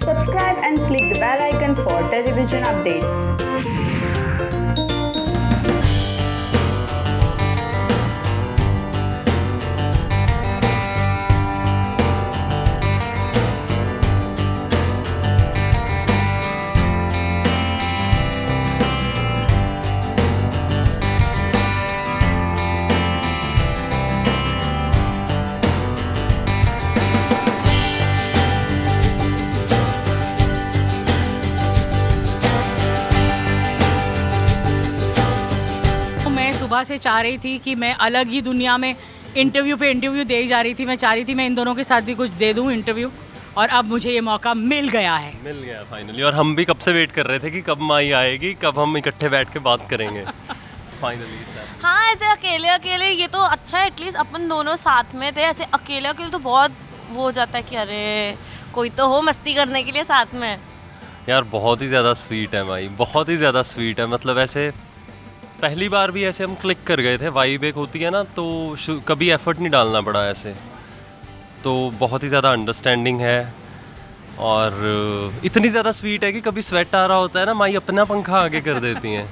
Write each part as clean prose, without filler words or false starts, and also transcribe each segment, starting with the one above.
Subscribe and click the bell icon for television updates. सुबह से चाह रही थी कि मैं अलग ही दुनिया में इंटरव्यू पे इंटरव्यू दे जा रही थी। मैं चाह रही थी मैं इन दोनों के साथ भी कुछ दे दूं इंटरव्यू, और अब मुझे ये मौका मिल गया फाइनली। और हम भी कब से वेट कर रहे थे कि कब माई आएगी, कब हम इकट्ठे बैठ के बात करेंगे। फाइनली हाँ, ऐसे अकेले अकेले ये तो अच्छा है, एटलीस्ट अपन दोनों साथ में थे। ऐसे अकेले अकेले तो बहुत वो हो जाता है कि अरे कोई तो हो मस्ती करने के लिए साथ में। यार बहुत ही ज़्यादा स्वीट है माई, बहुत ही ज़्यादा स्वीट है। मतलब ऐसे पहली बार भी ऐसे हम क्लिक कर गए थे। वाइब एक होती है ना, तो कभी एफर्ट नहीं डालना पड़ा ऐसे। तो बहुत ही ज़्यादा अंडरस्टैंडिंग है और इतनी ज़्यादा स्वीट है कि कभी स्वेट आ रहा होता है ना, माई अपना पंखा आगे कर देती हैं।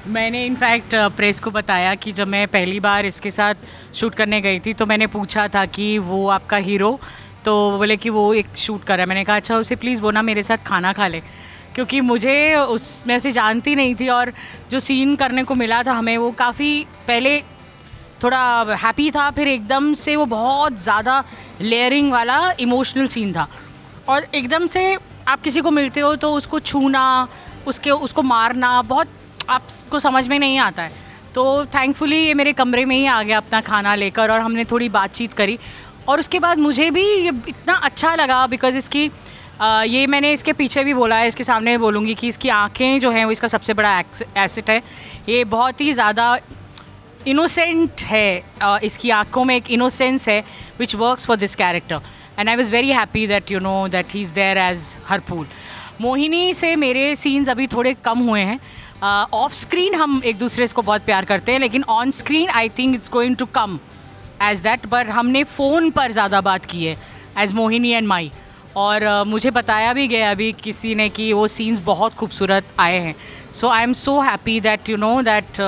मैंने इनफैक्ट प्रेस को बताया कि जब मैं पहली बार इसके साथ शूट करने गई थी तो मैंने पूछा था कि वो आपका हीरो, तो बोले कि वो एक शूट कर रहा है। मैंने कहा अच्छा उसे प्लीज़ वो ना मेरे साथ खाना खा ले, क्योंकि मुझे उसमें से जानती नहीं थी। और जो सीन करने को मिला था हमें, वो काफ़ी पहले थोड़ा हैप्पी था, फिर एकदम से वो बहुत ज़्यादा लेयरिंग वाला इमोशनल सीन था। और एकदम से आप किसी को मिलते हो तो उसको छूना, उसको मारना बहुत आपको समझ में नहीं आता है। तो थैंकफुली ये मेरे कमरे में ही आ गया अपना खाना लेकर, और हमने थोड़ी बातचीत करी। और उसके बाद मुझे भी ये इतना अच्छा लगा बिकॉज़ इसकी ये मैंने इसके पीछे भी बोला है, इसके सामने भी बोलूँगी कि इसकी आँखें जो हैं वो इसका सबसे बड़ा एसेट है। ये बहुत ही ज़्यादा इनोसेंट है, इसकी आँखों में एक इनोसेंस है which works for this character, and I was very happy that you know that he is there as Harphool. Mohini से मेरे सीन्स अभी थोड़े कम हुए हैं। ऑफ स्क्रीन हम एक दूसरे को बहुत प्यार करते हैं, लेकिन on screen I think it's going to come as that. पर हमने फ़ोन पर ज़्यादा बात की है एज मोहिनी एंड माई। और मुझे बताया भी गया अभी किसी ने कि वो सीन्स बहुत खूबसूरत आए हैं। So I am so happy that you know that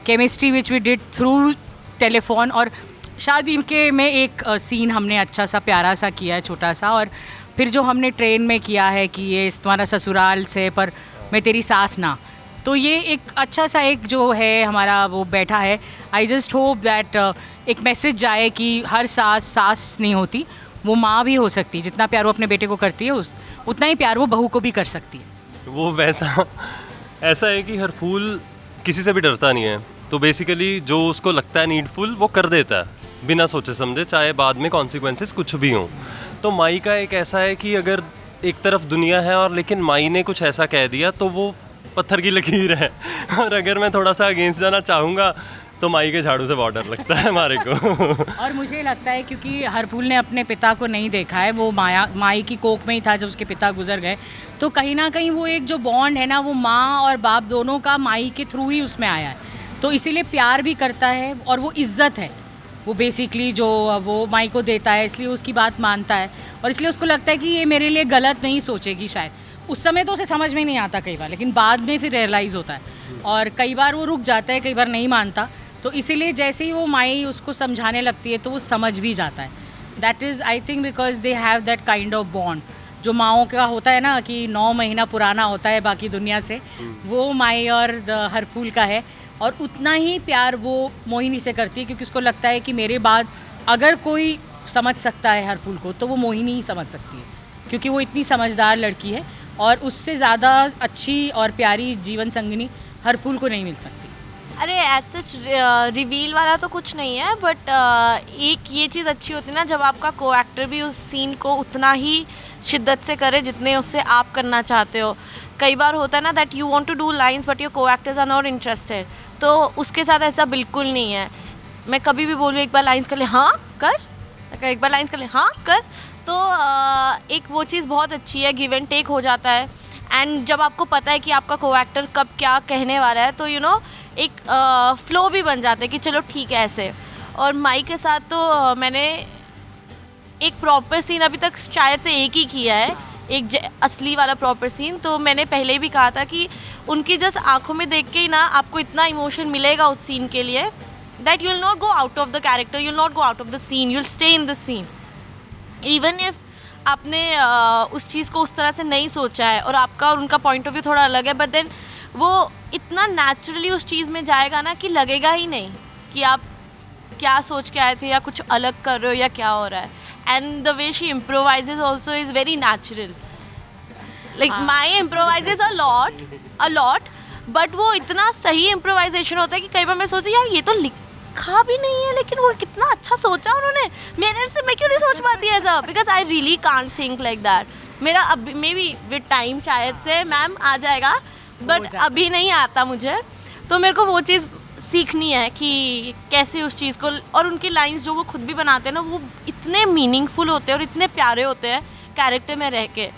chemistry which we did through telephone. और शादी के में एक सीन हमने अच्छा सा प्यारा सा किया है, छोटा सा। और फिर जो हमने ट्रेन में किया है कि ये तुम्हारा ससुराल से पर मैं तेरी सास ना, तो ये एक अच्छा सा एक जो है हमारा वो बैठा है। आई जस्ट होप दैट एक मैसेज जाए कि हर सास नहीं होती, वो माँ भी हो सकती है। जितना प्यार वो अपने बेटे को करती है उतना ही प्यार वो बहू को भी कर सकती है। वो वैसा ऐसा है कि हरफूल किसी से भी डरता नहीं है, तो बेसिकली जो उसको लगता है नीडफुल वो कर देता है बिना सोचे समझे, चाहे बाद में कॉन्सिक्वेंसेस कुछ भी हों। तो माई का एक ऐसा है कि अगर एक तरफ दुनिया है और लेकिन माई ने कुछ ऐसा कह दिया तो वो पत्थर की लकीर है। और अगर मैं थोड़ा सा अगेंस्ट जाना चाहूँगा तो माई के झाड़ू से बहुत डर लगता है हमारे को। और मुझे लगता है क्योंकि हरफूल ने अपने पिता को नहीं देखा है, वो माई की कोख में ही था जब उसके पिता गुजर गए, तो कहीं ना कहीं वो एक जो बॉन्ड है ना, वो माँ और बाप दोनों का माई के थ्रू ही उसमें आया है। तो इसीलिए प्यार भी करता है और वो इज्जत है वो बेसिकली जो वो माई को देता है, इसलिए उसकी बात मानता है। और इसलिए उसको लगता है कि ये मेरे लिए गलत नहीं सोचेगी शायद। उस समय तो उसे समझ में नहीं आता कई बार, लेकिन बाद में फिर रियलाइज़ होता है। और कई बार वो रुक जाता है, कई बार नहीं मानता। तो इसीलिए जैसे ही वो माई उसको समझाने लगती है तो वो समझ भी जाता है। That is I think because they have that kind of bond जो माओं का होता है ना, कि 9 महीना पुराना होता है बाकी दुनिया से, वो माई और हरफूल का है। और उतना ही प्यार वो मोहिनी से करती है, क्योंकि उसको लगता है कि मेरे बाद अगर कोई समझ सकता है हरफूल को तो वो मोहिनी ही समझ सकती है, क्योंकि वो इतनी समझदार लड़की है और उससे ज़्यादा अच्छी और प्यारी जीवन संगिनी हरफूल को नहीं मिल सकती। अरे ऐसे रिवील वाला तो कुछ नहीं है, बट एक ये चीज़ अच्छी होती है ना जब आपका को एक्टर भी उस सीन को उतना ही शिद्दत से करे जितने उससे आप करना चाहते हो। कई बार होता है ना that you want to do lines but your को एक्टर्स आर नॉट इंटरेस्टेड, तो उसके साथ ऐसा बिल्कुल नहीं है। मैं कभी भी बोलूँ एक बार लाइंस कर ले हाँ कर, एक बार लाइंस कर ले हाँ कर, तो एक वो चीज़ बहुत अच्छी है, गिव एंड टेक हो जाता है। एंड जब आपको पता है कि आपका को एक्टर कब क्या कहने वाला है, तो यू नो एक फ्लो भी बन जाता है कि चलो ठीक है ऐसे। और माई के साथ तो मैंने एक प्रॉपर सीन अभी तक शायद से एक ही किया है, असली वाला प्रॉपर सीन। तो मैंने पहले भी कहा था कि उनकी जस्ट आंखों में देख के ही ना आपको इतना इमोशन मिलेगा उस सीन के लिए, that you will not go out of the character, you will not go out of the scene, you will stay in the scene. Even if आपने उस चीज़ को उस तरह से नहीं सोचा है और आपका और उनका पॉइंट ऑफ व्यू थोड़ा अलग है, बट देन वो इतना नेचुरली उस चीज़ में जाएगा ना कि लगेगा ही नहीं कि आप क्या सोच के आए थे या कुछ अलग कर रहे हो या क्या हो रहा है। And the way she improvises also is very natural, like my improvises a lot, but वो इतना सही इम्प्रोवाइजेशन होता है कि कई बार मैं सोचती यार ये तो लिखा भी नहीं है, लेकिन वो कितना अच्छा सोचा उन्होंने, मेरे से मैं क्यों नहीं सोच पाती ऐसा, because I really can't think like that. मेरा अभी मे बी विद टाइम शायद से मैम आ जाएगा, बट अभी नहीं आता मुझे। तो मेरे को वो चीज़ सीखनी है कि कैसे उस चीज़ को, और उनकी लाइंस जो वो खुद भी बनाते हैं ना वो इतने मीनिंगफुल होते हैं और इतने प्यारे होते हैं कैरेक्टर में रह के,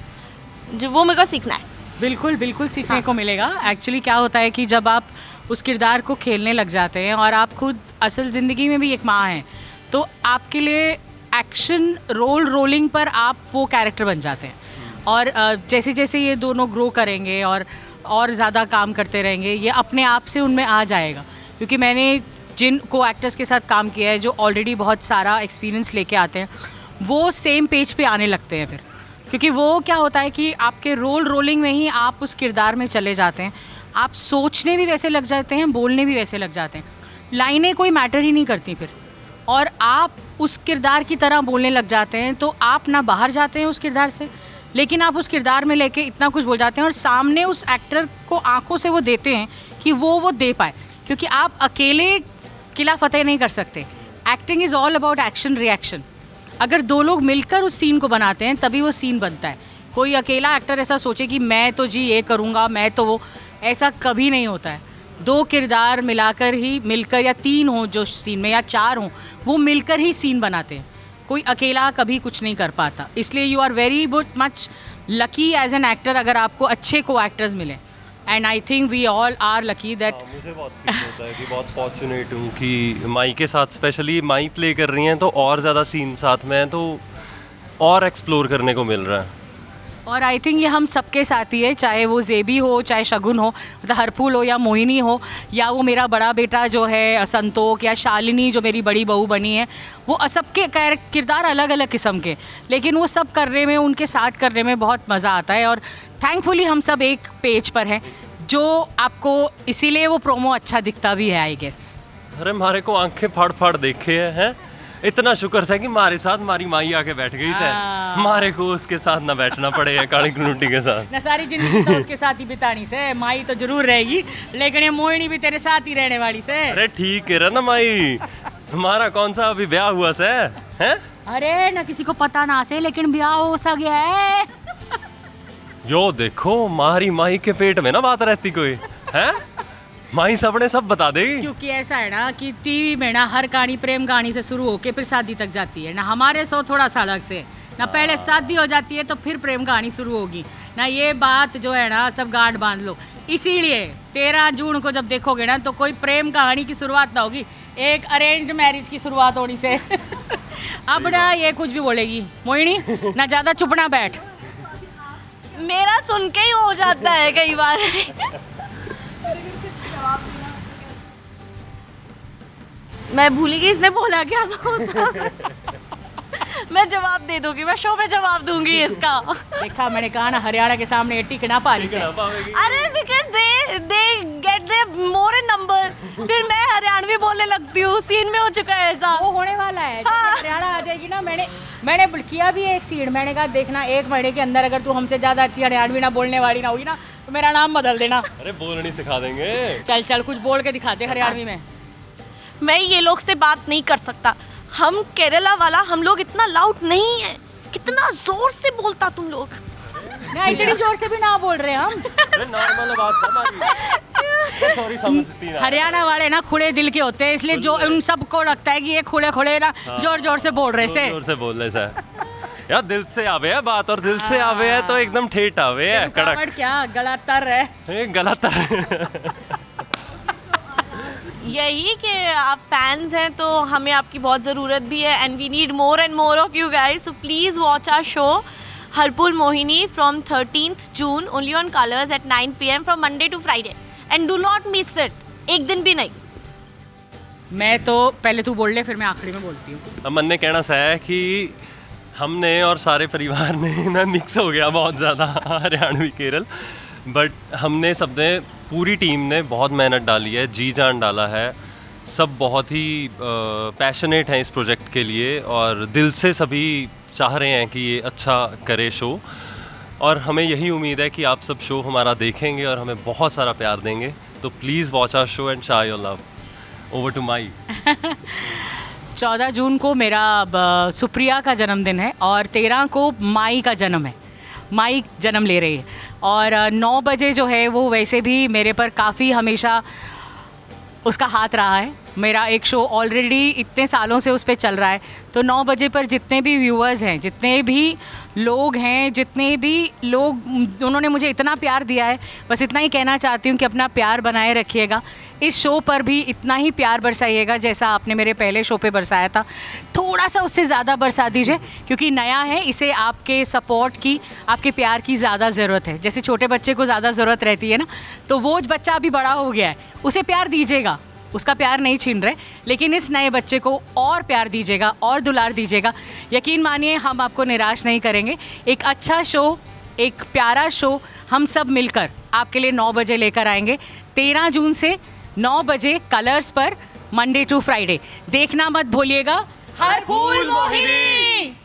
जो वो मेरे को सीखना है। बिल्कुल बिल्कुल सीखने को मिलेगा। एक्चुअली क्या होता है कि जब आप उस किरदार को खेलने लग जाते हैं और आप खुद असल ज़िंदगी में भी एक माँ हैं, तो आपके लिए एक्शन रोलिंग पर आप वो कैरेक्टर बन जाते हैं। और जैसे जैसे ये दोनों ग्रो करेंगे और ज़्यादा काम करते रहेंगे, ये अपने आप से उनमें आ जाएगा। क्योंकि मैंने जिन को एक्टर्स के साथ काम किया है जो ऑलरेडी बहुत सारा एक्सपीरियंस लेके आते हैं, वो सेम पेज पे आने लगते हैं फिर। क्योंकि वो क्या होता है कि आपके रोलिंग में ही आप उस किरदार में चले जाते हैं, आप सोचने भी वैसे लग जाते हैं, बोलने भी वैसे लग जाते हैं, लाइनें कोई मैटर ही नहीं करती फिर, और आप उस किरदार की तरह बोलने लग जाते हैं। तो आप ना बाहर जाते हैं उस किरदार से, लेकिन आप उस किरदार में लेके इतना कुछ बोल जाते हैं और सामने उस एक्टर को आंखों से वो देते हैं कि वो दे पाए। क्योंकि आप अकेले किला फतेह नहीं कर सकते। Acting is all about action reaction. अगर दो लोग मिलकर उस सीन को बनाते हैं तभी वो सीन बनता है। कोई अकेला एक्टर ऐसा सोचे कि मैं तो जी ये करूँगा, मैं तो वो, ऐसा कभी नहीं होता है। दो किरदार मिलकर या तीन हो जो सीन में, या चार हों, वो मिलकर ही सीन बनाते हैं। कोई अकेला कभी कुछ नहीं कर पाता। इसलिए you are very much lucky as an actor अगर आपको अच्छे को एक्टर्स मिले। And I think we all are lucky that. मुझे बहुत फील होता है कि बहुत फॉर्चुनेट हूँ कि माई के साथ, स्पेशली माई प्ले कर रही हैं तो और ज़्यादा सीन साथ में हैं, तो और एक्सप्लोर करने को मिल रहा है। और आई थिंक ये हम सबके साथ ही है, चाहे वो ज़ेबी हो, चाहे शगुन हो, मतलब हरफूल हो या मोहिनी हो, या वो मेरा बड़ा बेटा जो है संतोष, या शालिनी जो मेरी बड़ी बहू बनी है। वो सबके किरदार अलग अलग किस्म के, लेकिन वो सब करने में, उनके साथ करने में बहुत मज़ा आता है। और थैंकफुली हम सब एक पेज पर हैं, जो आपको इसीलिए वो प्रोमो अच्छा दिखता भी है आई गेस। अरे हमारे को आंखें फाड़ फाड़ देखे हैं, इतना शुक्र है कि हमारे साथ हमारी माई आके बैठ गई से, हमारे को उसके साथ ना बैठना पड़े है काली कनूटी के साथ ना। सारी जिंदगी तो उसके साथ ही बितानी से, माई तो जरूर रहेगी, लेकिन ये मोहिनी भी तेरे साथ ही रहने वाली से। अरे ठीक है ना माई, हमारा कौन सा अभी ब्याह हुआ से हैं? अरे ना किसी को पता ना से, लेकिन ब्याह हो सा गया है। यो देखो मारी माई के पेट में ना बात रहती कोई है, माई सबने सब बता देगी। क्योंकि ऐसा है ना कि टीवी में ना हर कहानी प्रेम कहानी से शुरू होके फिर शादी तक जाती है ना। हमारे सो थोड़ा सा अलग से ना, पहले शादी हो जाती है तो फिर प्रेम कहानी शुरू होगी ना। ये बात जो है ना सब गांठ बांध लो। इसीलिए 13 जून को जब देखोगे ना तो कोई प्रेम कहानी की शुरुआत ना होगी, एक अरेंज मैरिज की शुरुआत होनी से। अब ना ये कुछ भी बोलेगी मोहिनी ना, ज़्यादा चुप ना बैठ। मेरा सुन के ही हो जाता है कई बार। मैं भूल गई इसने बोला क्या था। मैं जवाब दे दूंगी, मैं शो में जवाब दूंगी इसका। देखा, मैंने कहा ना हरियाणा के सामने टिक ना पा रही से। अरे because they get they more in number, फिर मैं हरियाणवी बोलने लगती हूँ। सीन में हो चुका है ऐसा, वो होने वाला है। हाँ। हरियाणा आ जाएगी ना। मैंने किया भी एक सीन, मैंने कहा देखना 1 महीने के अंदर अगर तू हमसे ज़्यादा अच्छी हरियाणवी ना बोलने वाली ना होगी ना तो मेरा नाम बदल देना। अरे बोलनी सिखा देंगे। चल कुछ बोल के दिखा दे हरियाणवी में। मैं ये लोग से बात नहीं कर सकता। हम केरला वाला, हम लोग इतना लाउड नहीं है। कितना जोर से बोलता तुम लोग। ना इतनी जोर से भी ना बोल रहे हम। नॉर्मल बात हमारी। सॉरी समझती ना। हरियाणा वाले ना खुले दिल के होते हैं, इसलिए जो उन सबको लगता है कि ये खुले ना जोर जोर से बोल रहे से। जोर से बोलने से यार दिल से आवे है बात, और दिल से आवे है तो एकदम ठेठ आवे है, कड़क। क्या गला तर है, गला तर। यही कि आप फैंस हैं तो हमें आपकी बहुत ज़रूरत भी है and we need more and more of you guys, so please watch our show Harphool Mohini from 13th June only on Colors at 9 PM from Monday to Friday and do not miss it, एक दिन भी नहीं। मैं तो पहले तू बोल ले, फिर मैं आखिरी में बोलती हूँ। अमन ने कहना सा है कि हमने और सारे परिवार ने ना मिक्स हो गया बहुत ज़्यादा हरियाणवी केरल, बट हमने सबने पूरी टीम ने बहुत मेहनत डाली है, जी जान डाला है, सब बहुत ही पैशनेट हैं इस प्रोजेक्ट के लिए और दिल से सभी चाह रहे हैं कि ये अच्छा करे शो, और हमें यही उम्मीद है कि आप सब शो हमारा देखेंगे और हमें बहुत सारा प्यार देंगे। तो please watch our show and share your love. Over to my. 14 June को मेरा सुप्रिया का जन्मदिन है और 13 को माई का जन्म है, माई जन्म ले रही है, और 9 बजे जो है वो वैसे भी मेरे पर काफ़ी हमेशा उसका हाथ रहा है। मेरा एक शो ऑलरेडी इतने सालों से उस पर चल रहा है, तो 9 बजे पर जितने भी व्यूअर्स हैं, जितने भी लोग हैं, जितने भी लोग उन्होंने मुझे इतना प्यार दिया है, बस इतना ही कहना चाहती हूँ कि अपना प्यार बनाए रखिएगा। इस शो पर भी इतना ही प्यार बरसाइएगा जैसा आपने मेरे पहले शो पे बरसाया था, थोड़ा सा उससे ज़्यादा बरसा दीजिए, क्योंकि नया है, इसे आपके सपोर्ट की, आपके प्यार की ज़्यादा ज़रूरत है। जैसे छोटे बच्चे को ज़्यादा ज़रूरत रहती है ना, तो वो बच्चा अभी बड़ा हो गया है, उसे प्यार दीजिएगा, उसका प्यार नहीं छीन रहे, लेकिन इस नए बच्चे को और प्यार दीजिएगा और दुलार दीजिएगा। यकीन मानिए हम आपको निराश नहीं करेंगे। एक अच्छा शो, एक प्यारा शो हम सब मिलकर आपके लिए 9 बजे लेकर आएंगे। 13 जून से 9 बजे कलर्स पर, मंडे टू फ्राइडे। देखना मत भूलिएगा हरफूल मोहिनी।